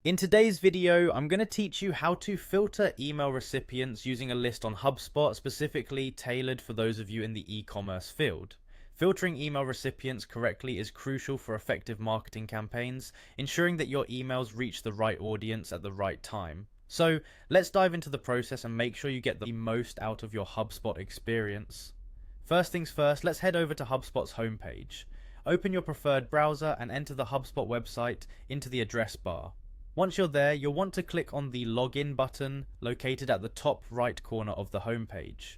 In today's video, I'm going to teach you how to filter email recipients using a list on Hubspot, specifically tailored for those of you in the e-commerce field. Filtering email recipients correctly is crucial for effective marketing campaigns, ensuring that your emails reach the right audience at the right time. So let's dive into the process and make sure you get the most out of your HubSpot experience. First things first, let's head over to HubSpot's homepage. Open your preferred browser and enter the HubSpot website into the address bar. Once you're there, you'll want to click on the Login button located at the top right corner of the homepage.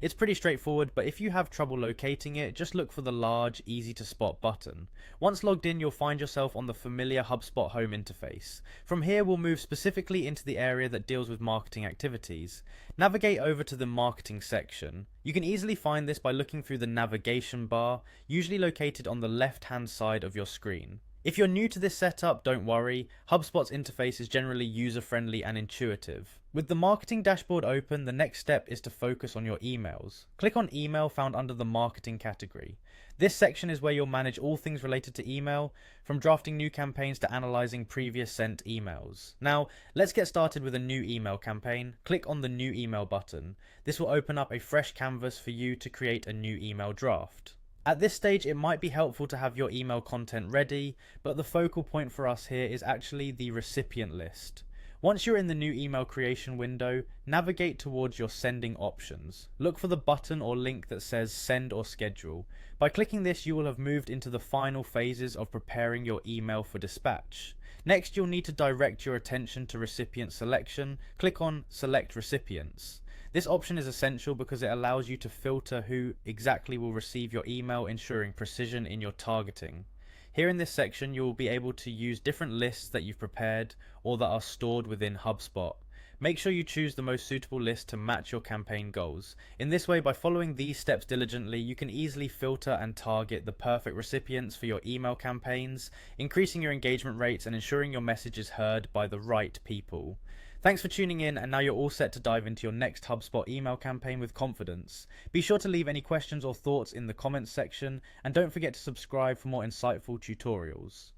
It's pretty straightforward, but if you have trouble locating it, just look for the large, easy to spot button. Once logged in, you'll find yourself on the familiar HubSpot home interface. From here, we'll move specifically into the area that deals with marketing activities. Navigate over to the marketing section. You can easily find this by looking through the navigation bar, usually located on the left-hand side of your screen. If you're new to this setup, don't worry, HubSpot's interface is generally user-friendly and intuitive. With the marketing dashboard open, the next step is to focus on your emails. Click on email found under the marketing category. This section is where you'll manage all things related to email, from drafting new campaigns to analyzing previous sent emails. Now, let's get started with a new email campaign. Click on the new email button. This will open up a fresh canvas for you to create a new email draft. At this stage, it might be helpful to have your email content ready, but the focal point for us here is actually the recipient list. Once you're in the new email creation window, navigate towards your sending options. Look for the button or link that says send or schedule. By clicking this, you will have moved into the final phases of preparing your email for dispatch. Next, you'll need to direct your attention to recipient selection. Click on select recipients. This option is essential because it allows you to filter who exactly will receive your email, ensuring precision in your targeting. Here in this section, you will be able to use different lists that you've prepared or that are stored within HubSpot. Make sure you choose the most suitable list to match your campaign goals. In this way, by following these steps diligently, you can easily filter and target the perfect recipients for your email campaigns, increasing your engagement rates and ensuring your message is heard by the right people. Thanks for tuning in, and now you're all set to dive into your next HubSpot email campaign with confidence. Be sure to leave any questions or thoughts in the comments section, and don't forget to subscribe for more insightful tutorials.